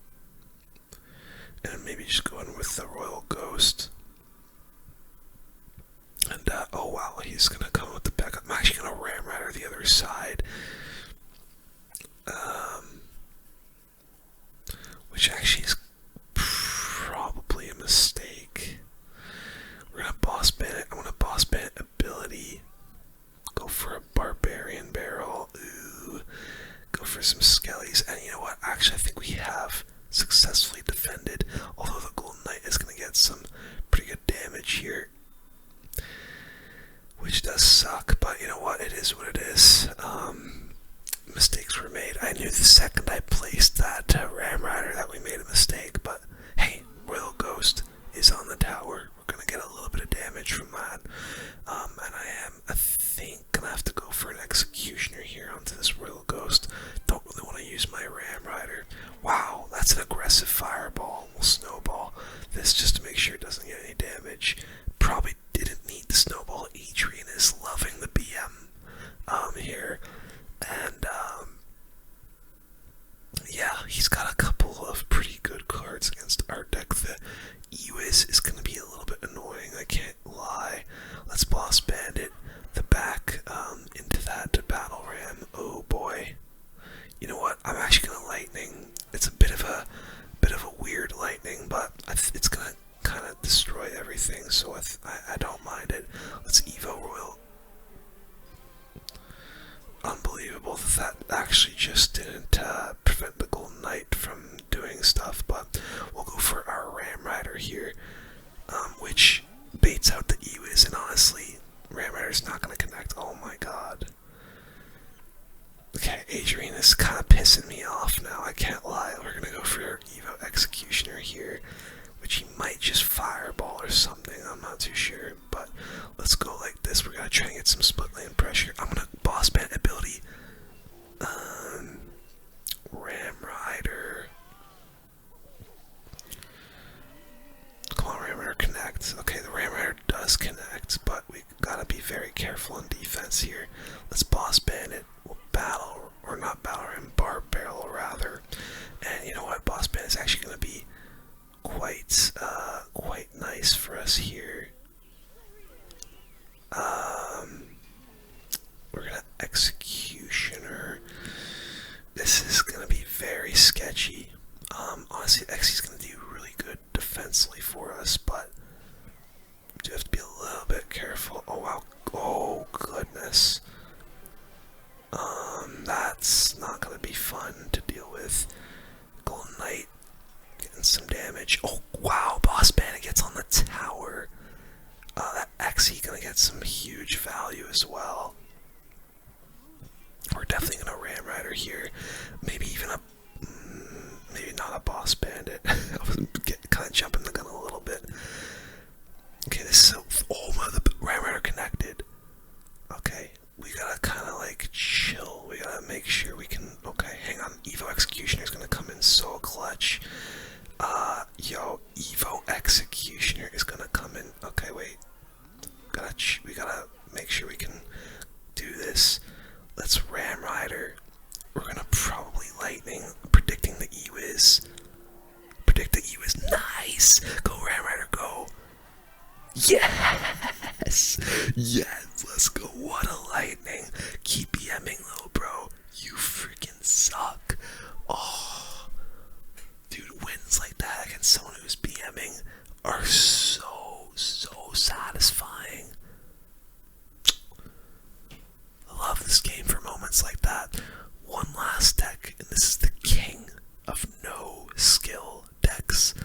[SPEAKER 1] and maybe just go in with the Royal Ghost. And, oh wow, he's gonna come with the backup. I'm actually gonna Ram Rider the other side. Which actually is probably a mistake. We're gonna boss bandit. I'm gonna boss bandit ability. Go for a Barbarian Barrel. Ooh. Go for some Skellies. And you know what? Actually, I think we have successfully defended. Although the Golden Knight is gonna get some pretty good damage here, which does suck, but you know what, it is what it is. Mistakes were made. I knew the second I placed that Ram Rider that we made a mistake, but hey, Royal Ghost is on the tower. We're gonna get a little bit of damage from that. And I think, gonna have to go for an Executioner here onto this Royal Ghost. Don't really want to use my Ram Rider. Wow, that's an aggressive fireball. We'll snowball this just to make sure it doesn't get any damage. Probably didn't need the snowball. Adrian is loving the BM here, and yeah, he's got a couple of pretty good cards against our deck. The Ewiz is going to be a little bit annoying, I can't lie. Let's boss bandit the back into that battle ram. Oh boy. You know what? I'm actually going to lightning. It's a bit of a weird lightning, but it's going to kind of destroy everything, so I don't mind it. Let's Evo Royal. Unbelievable that actually just didn't prevent the Golden Knight from doing stuff, but not too sure, but let's go like this. We're gonna try and get some split lane pressure. I'm gonna boss ban ability. Ram Rider. Come on, Ram Rider, connect. Okay, the Ram Rider does connect, but we gotta be very careful in defense here. Let's boss ban it. We'll battle, or not battle Ram, bar barrel rather. And you know what? Boss ban is actually gonna be quite nice for us here. We're gonna executioner. This is gonna be very sketchy. Honestly, Xy's gonna do really good defensively for us, but we do have to be a little bit careful. Oh wow! Oh goodness. That's not gonna be fun to deal with. Golden Knight getting some damage. Oh wow! Boss Bandit gets on the tower. That Xy gonna get some huge value as well. We're definitely gonna Ram Rider here. Maybe even maybe not a Boss Bandit. I was kind of jumping the gun a little bit. Okay, this is so. Oh my! The Ram Rider connected. Okay, we gotta kind of like chill. We gotta make sure we can. Okay, hang on. Evo Executioner is gonna come in so clutch. Yo, Evo Executioner is gonna come in. Okay, wait. We gotta make sure we can do this. Let's Ram Rider. We're gonna probably Lightning. Predicting the E-Wiz. Predict the E-Wiz. Nice! Go Ram Rider, go! Yes! Yes! Let's go. What a Lightning. Keep BMing though, bro. You freaking suck. Oh. Dude, wins like that against someone who's BMing are so satisfying. I love this game for moments like that. One last deck, and this is the king of no skill decks.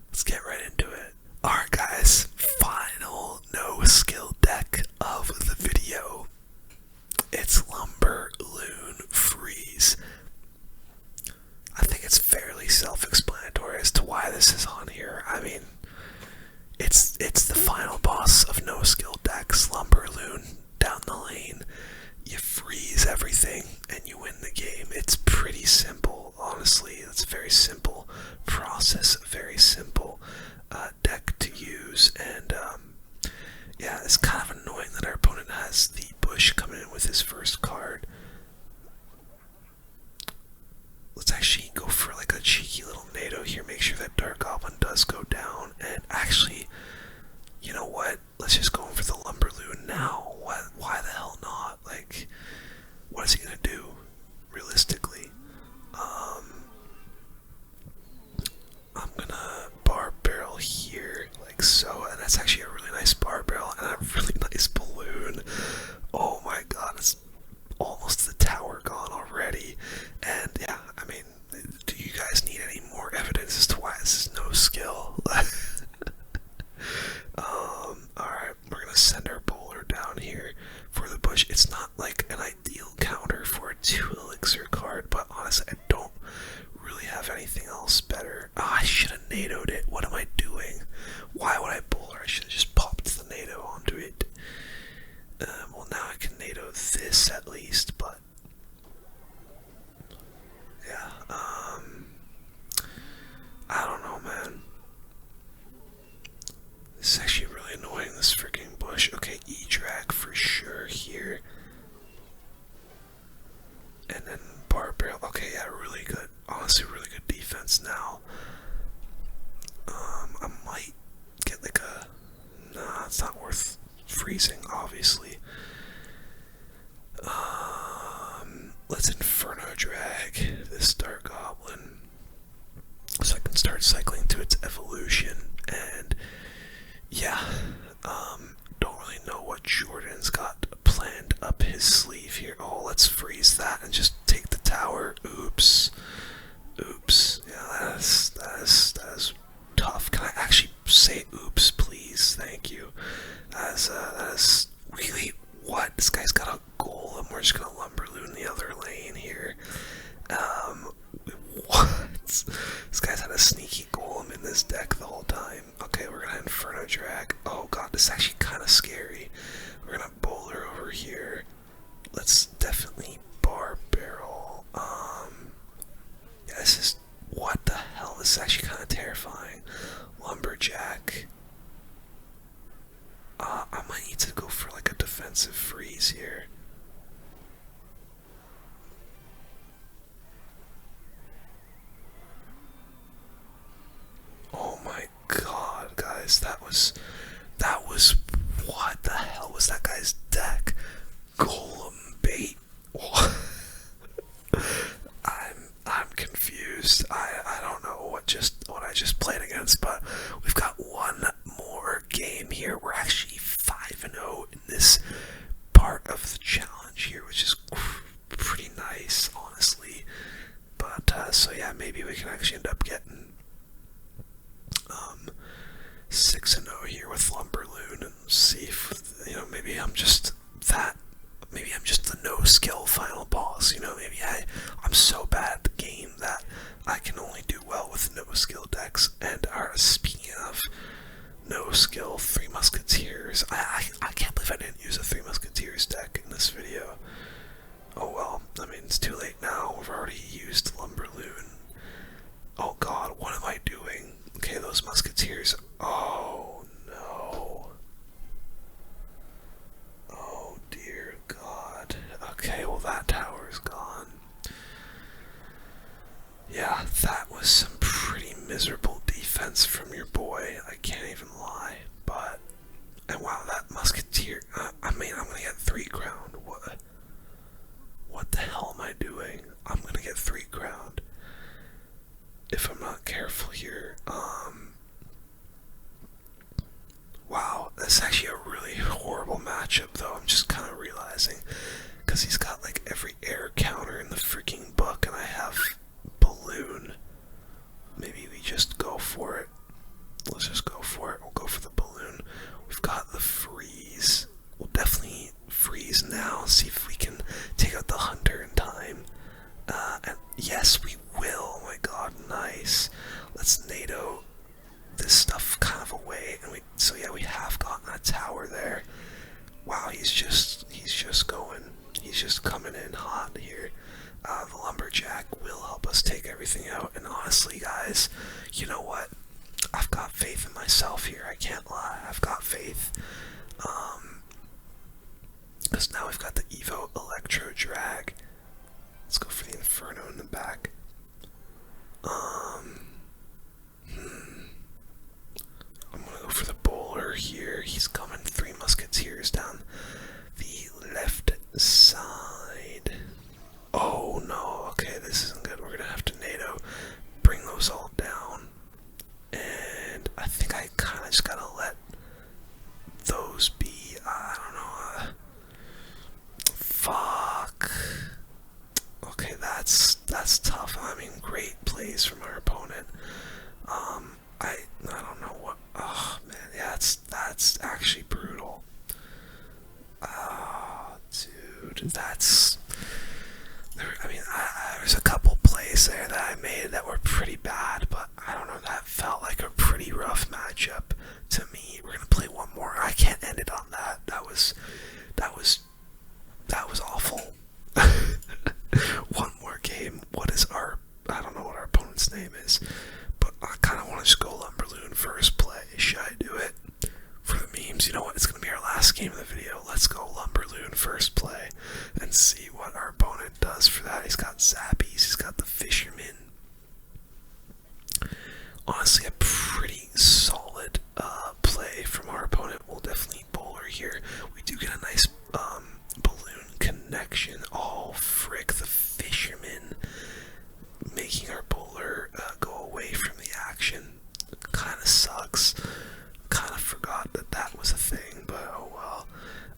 [SPEAKER 1] Let's get right into it. Alright guys, final no skill deck of the video. It's Lumber Loon Freeze. I think it's fairly self-explanatory as to why this is on here. I mean, it's the final boss of no skill decks. Lumber Loon down the lane. You freeze everything and you win the game. It's pretty simple, honestly. It's a very simple process, very simple deck to use, and yeah, it's kind of annoying that our opponent has the Bush coming in with his first card. Let's actually go for like a cheeky little NATO here, make sure that Dark Goblin does go down, and actually, you know what? Let's just go in for the Lumber Loon now. Why the hell not? Like, what is he gonna do, realistically? I'm gonna bar barrel here, like so, and that's actually a really nice bar barrel and a really nice balloon. Oh my god, it's almost the tower gone already. And yeah, I mean, do you guys need any more evidence as to why this is no skill? Alright, we're gonna send our bowler down here for the Bush. It's not like an ideal counter for a 2 elixir card, but honestly, I don't really have anything else better. Oh, I should have NATO'd it. What am I doing? Why would I bowler? I should have just popped the NATO onto it. Well, now I can NATO this at least, but yeah, I don't know, man. This is actually really annoying, this freaking Bush. Okay, E-Drag for sure here. And then bar barrel. Okay, yeah, really good. Honestly, really good defense now. I might get like a... Nah, it's not worth freezing, obviously. Let's Inferno Drag this Dark Goblin so I can start cycling to its evolution. And yeah, don't really know what Jordan's got planned up his sleeve here. Oh, let's freeze that and just take the tower. Oops. Yeah, that is tough. Can I actually say oops, please? Thank you. That is really what? This guy's got a golem. We're just gonna Lumber Loon the other lane here. What? This guy's had a sneaky golem in this deck the whole time. Okay, we're gonna Inferno Drag. Oh god, This is actually kind of scary. We're gonna bowler over here. Let's definitely bar barrel. Yeah, this is, what the hell? This is actually kind of terrifying. Lumberjack. I might need to go for like a defensive freeze here. Oh my god, guys, that was, what the hell was that guy's deck? Golem bait. I'm confused. I don't know what I just played against, but we've got one more game here. We're actually 5-0 in this part of the challenge here, which is pretty nice, honestly. But so yeah, maybe we can actually end up getting 6-0 here with Lumberloon, and see if, maybe I'm just the no skill final boss. Maybe I'm so bad at the game that I can only do well with no skill decks. And speaking of no skill, Three Musketeers, I can't believe I didn't use a Three Musketeers deck in this video. Oh well, I mean, it's too late now. We've already used Lumberloon. Oh god, what am I doing? Okay, those Musketeers. Oh no. Oh dear god. Okay, well that tower's gone. Yeah, that was some pretty miserable defense from your boy. I can't even lie. But, and wow, that Musketeer. I mean, I'm gonna get 3 crowned. What the hell am I doing? I'm gonna get 3 crowned if I'm not careful here. Wow, that's actually a really horrible matchup, though. I'm just kind of realizing, because he's got like every air counter in the freaking book, and I have balloon. Maybe we just go for it. Let's just go for it. We'll go for the balloon. We've got the freeze. We'll definitely freeze now. See if we can take out the hunter in time. And yes, we will. Oh my god, nice. Let's NATO this stuff kind of away, and so yeah, we have gotten a tower there. Wow, he's just coming in hot here. The lumberjack will help us take everything out, and honestly, guys, you know what? I've got faith in myself here. I can't lie. I've got faith. Because now we've got the Evo Electro Drag. Let's go for the Inferno in the back. I'm gonna go for the bowler here. He's coming 3 Musketeers down the left side. Oh no, okay, this isn't good. We're gonna have to NATO, bring those all down. And I think I kinda just gotta let those be. I don't know. Fuck. Okay, that's tough. I mean, great plays from our opponent. I don't know what. Oh man, yeah, that's actually brutal. Dude, that's. There's a couple plays there that I made that were pretty bad, but I don't know. That felt like a pretty rough matchup to me. We're gonna play one more. I can't end it on that. That was awful. One more game. What is our? I don't know what our opponent's name is, but I kind of want to just go Lumberloon first play. Should I do it for the memes? You know what? It's gonna be our last game of the video. Let's go Lumberloon first play and see what our opponent does for that. He's got Zappies. He's got the Fisherman. Honestly, a pretty solid play from our opponent. We'll definitely bowler here. We do get a nice balloon connection. Oh frick, the Fisherman making our bowler go away from the action. Kind of sucks. Kind of forgot that was a thing, but oh well.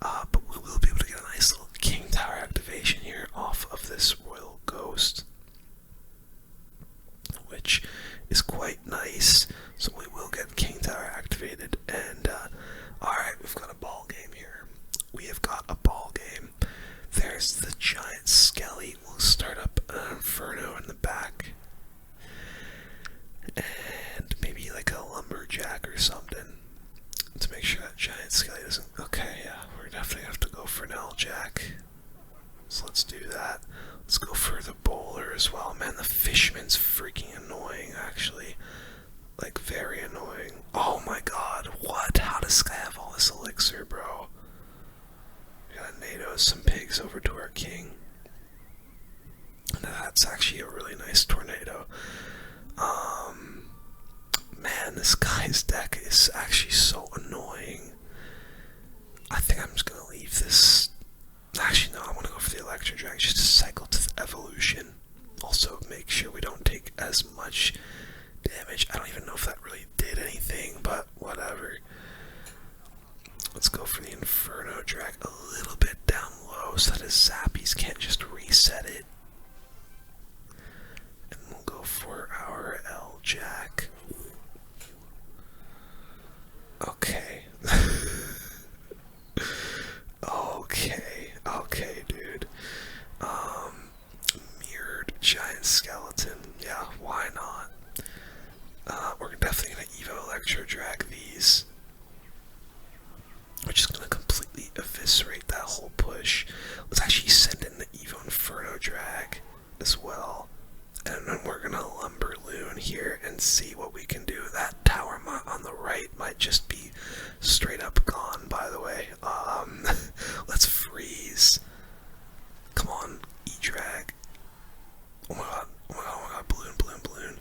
[SPEAKER 1] But we will be able to get a nice little King Tower activation here off of this Royal Ghost, which is quite nice. So we will get King Tower activated, and alright, we've got a ball game here. We have got a ball game. There's the giant Skelly. We'll start up an Inferno in the back, and maybe like a Lumberjack or something to make sure that giant let's do that. Let's go for the bowler as well. Man, the fisherman's freaking annoying, actually. Like, very annoying. Oh my god, what? How does Sky have all this elixir, bro? We gotta NATO some pigs over to our king. And that's actually a really nice tornado. Man, this guy's deck is actually so annoying. I think I'm just gonna leave this. Actually, no, I want to go for the Electro Drag just to cycle to the evolution. Also, make sure we don't take as much damage. I don't even know if that really did anything, but whatever. Let's go for the Inferno Drag a little bit down low so that his Zappies can't just reset it. And we'll go for our L-Jack. Okay. Okay, dude. Mirrored giant skeleton. Yeah, why not? We're definitely gonna Evo Electro Drag these. We're just gonna completely eviscerate that whole push. Let's actually send in the Evo Inferno Drag as well. And then we're gonna Lumber Loon here and see what we can do. That tower on the right might just be straight up gone, by the way. Let's freeze. Come on, E-Drag. Oh my god, oh my god, oh my god, balloon.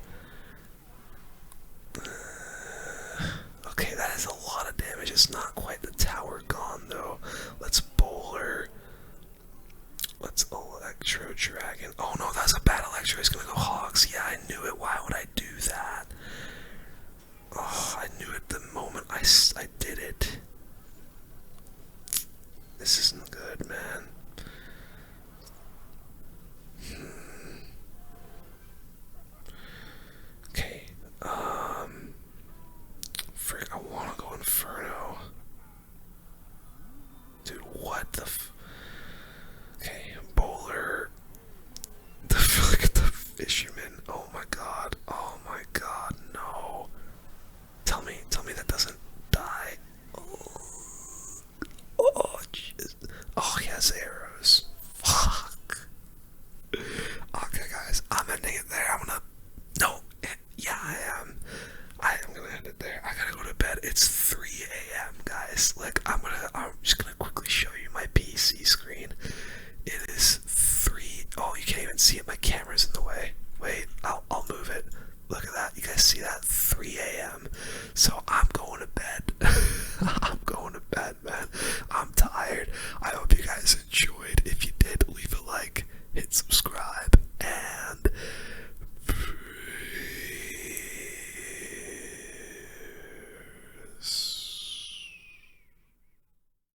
[SPEAKER 1] Okay, that is a lot of damage. It's not quite the tower gone, though. Let's bowler. Let's Electro Dragon. Oh no, that's a bad Electro. He's gonna go Hogs. Yeah, I knew it. Why would I do that? Oh, I knew it the moment I did it. This isn't good, man. Okay, frick, I wanna go Inferno. Dude, what the okay, bowler. Look at the fisherman. Oh my god, no. Tell me that doesn't die. Oh, jeez. Oh, he has arrows. Fuck. Okay, guys, I'm ending it there. No, yeah, I am. I am gonna end it there. I gotta go to bed. It's 3 a.m., guys. Like, I'm just gonna